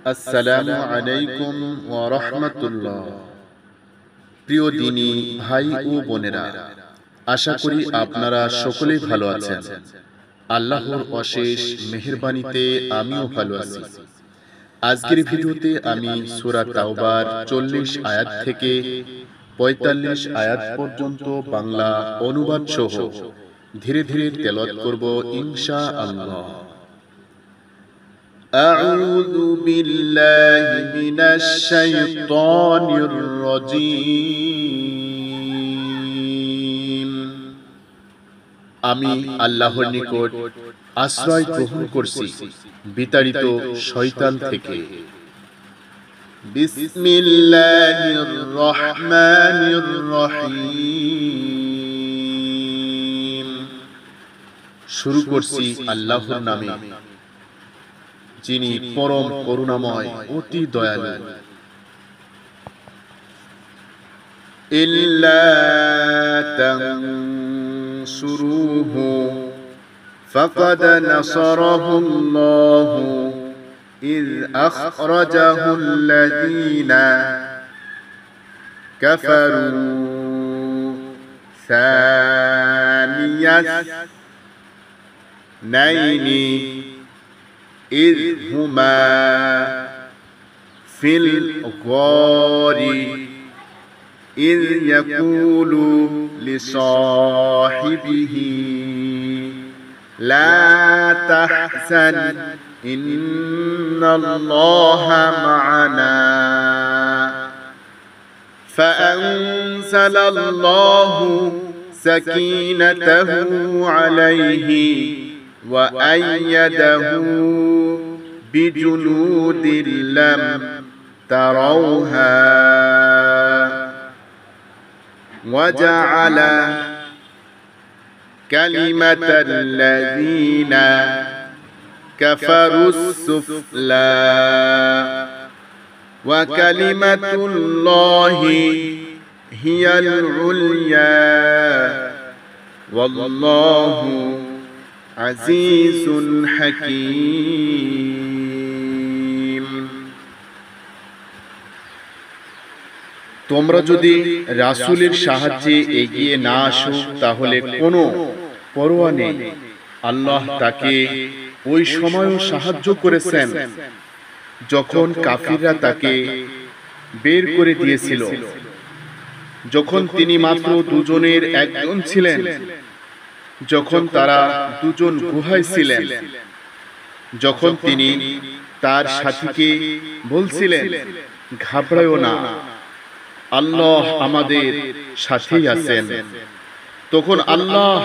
আসসালামু আলাইকুম ওয়া রাহমাতুল্লাহ। প্রিয় দিনী ভাই ও বোনেরা, আশা করি আপনারা সকলেই ভালো আছেন। আল্লাহর অশেষ মেহেরবানিতে আমিও ভালো আছি। আজকের ভিডিওতে আমি সূরা তাওবার 40 আয়াত থেকে 45 আয়াত পর্যন্ত বাংলা অনুবাদ সহ ধীরে ধীরে তেলাওয়াত করব ইনশাআল্লাহ। أعوذ بالله من الشيطان الرجيم আমি আল্লাহর নিকট আশ্রয় গ্রহণ করছি বিতাড়িত শয়তান থেকে। বিসমিল্লাহির রহমানির রহিম। শুরু করছি আল্লাহর নামে, যিনি পরম করুণাময় অতি দয়ালু। ইল্লা তানসুরুহু ফাকাদ নাসারাহুল্লাহু ইয আখরাজাহুল্লাযীনা কাফারু সানিয়াসনাইনি إذ هما في الغار إذ يقول لصاحبه لا تحزن إن الله معنا فأنزل الله سكينته عليه وأيده بجنود لم تروها وجعل كلمة الذين كفروا السفلى وكلمة الله هي العليا والله আজিজুন হাকীম। তোমরা যদি রাসূলের সাহায্যে এগিয়ে না আসো তাহলে কোনো পরোয়া নেই, আল্লাহ তাকে ওই সময়ও সাহায্য করেছেন যখন কাফিররা তাকে বের করে দিয়েছিল, যখন তিনি মাত্র দুজনের একজন ছিলেন, যখন তারা দুজন গুহায় ছিলেন, যখন তিনি তার সাথীকে বলছিলেন ঘাবড়ায়ো না, আল্লাহ আমাদের সাথেই আছেন, তখন আল্লাহ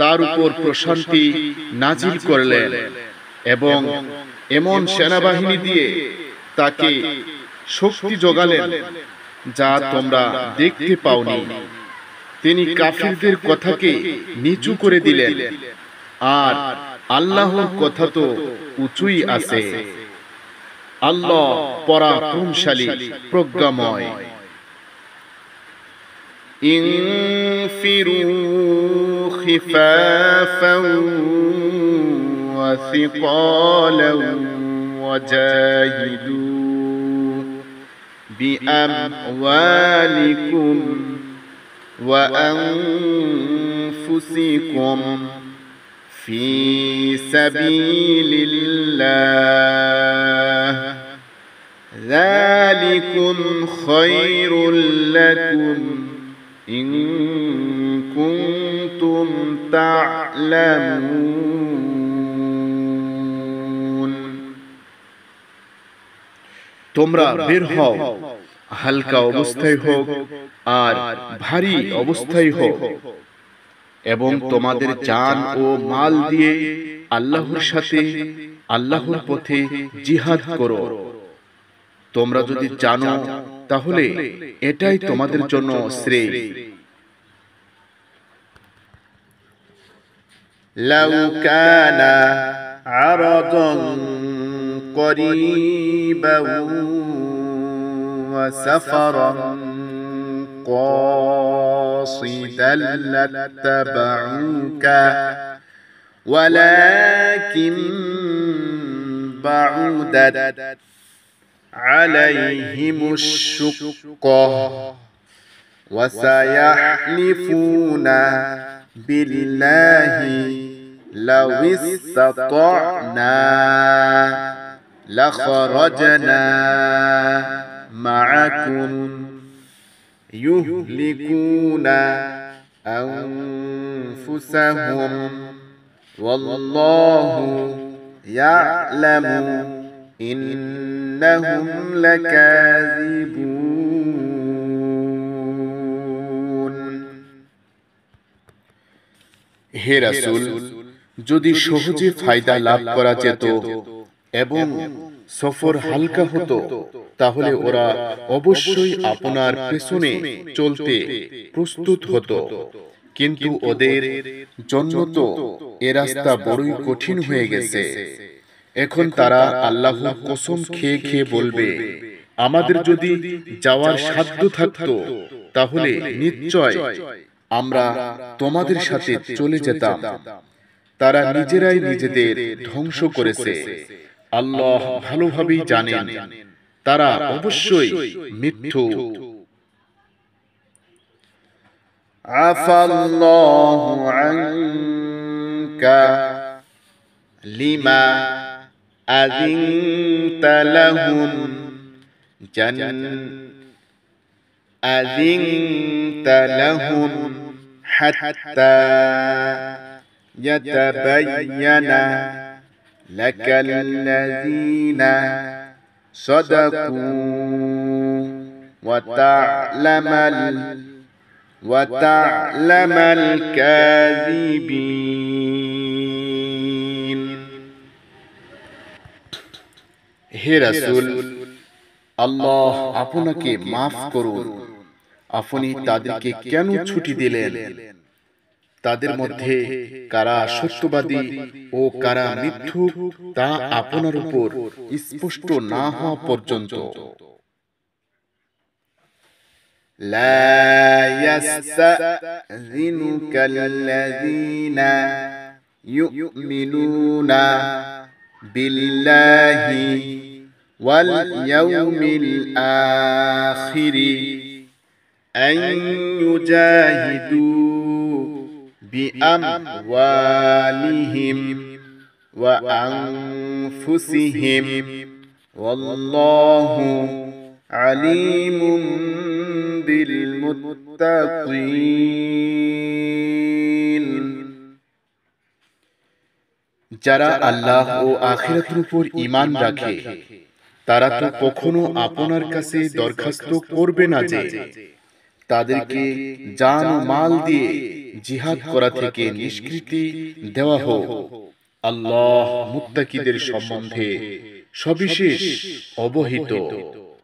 তার উপর প্রশান্তি নাজিল করলেন এবং এমন সেনাবাহিনী দিয়ে তাকে শক্তি যোগালেন যা তোমরা দেখতে পাওনি। তিনি কাফিরদের কথাকে নিচু করে দিলেন, আর আল্লাহর কথা তো উঁচুই আছে। আল্লাহ পরাক্রমশালী প্রজ্ঞাময়। ইনফিরু খিফাফান ওয়া সিকালান ওয়াজাহিদু বিআমওয়ালিকুম وأنفسكم في سبيل الله ذلكم خير لكم إن كنتم تعلمون। তোমরা বের হও, হালকা অবস্থায় হোক আর ভারী অবস্থায় হোক, এবং তোমাদের জান ও মাল দিয়ে আল্লাহর সাথে আল্লাহর পথে জিহাদ করো। তোমরা যদি জানো তাহলে এটাই তোমাদের জন্য শ্রেয়। লাউ কানা আরাদান করিবান ওয়া সাফারান قاصدا لاتبعوك ولكن بعدت عليهم الشقة وسيحلفون بالله لو استطعنا لخرجنا معكم يهلكون أنفسهم والله يعلم إنهم لكاذبون হে রাসূল, যদি সহজে ফায়দা লাভ করা যেত এবং সফর হালকা হতো তাহলে ওরা অবশ্যই আপনার পেছনে চলতে প্রস্তুত হতো, কিন্তু ওদের জন্য তো এ রাস্তা বড়ই কঠিন হয়ে গেছে। এখন তারা আল্লাহর কসম খেয়ে খেয়ে বলবে, আমাদের যদি যাওয়ার সাধ্য থাকতো তাহলে নিশ্চয় আমরা তোমাদের সাথে চলে যেতাম। তারা নিজেরাই নিজেদের ধ্বংস করেছে। আল্লাহ ভালোভাবেই জানেন তারা অবশ্যই মিথ্যু। আফাল্লাহু আনকা লিমা আযিনতা লাহুম আযিনতা লাহুম হাত্তা ইয়াতাবায়্যানা লাকাল্লাযীনা সাদাকু ওয়া তা'লামাল কাযিবিন। হে রাসূল, আল্লাহ আপনাকে মাফ করুন। আপনি তাদেরকে কেন ছুটি দিলেন? তাদের মধ্যে কারা সত্যবাদী ও কারা মিথ্যুক তা আপনার উপর স্পষ্ট না হওয়া পর্যন্ত। লা ইয়াস্তাযিনুকাল্লাযীনা ইউমিনুনা বিল্লাহি ওয়াল ইয়াউমিল আখিরি আন ইউজাহিদু বিআমওয়ালিহিম ওয়া আনফুসিহিম ওয়াল্লাহু আলিমুম বিল মুত্তাকিন। যারা আল্লাহ ও আখিরাতের উপর ঈমান রাখে তারা তো কখনো আপনার কাছে দরখাস্ত করবে না যে তাদেরকে জান ও মাল দিয়ে জিহাদ করা থেকে নিষ্কৃতি দেওয়া হোক। আল্লাহ মুত্তাকিদের সম্বন্ধে সবিশেষ অবহিত।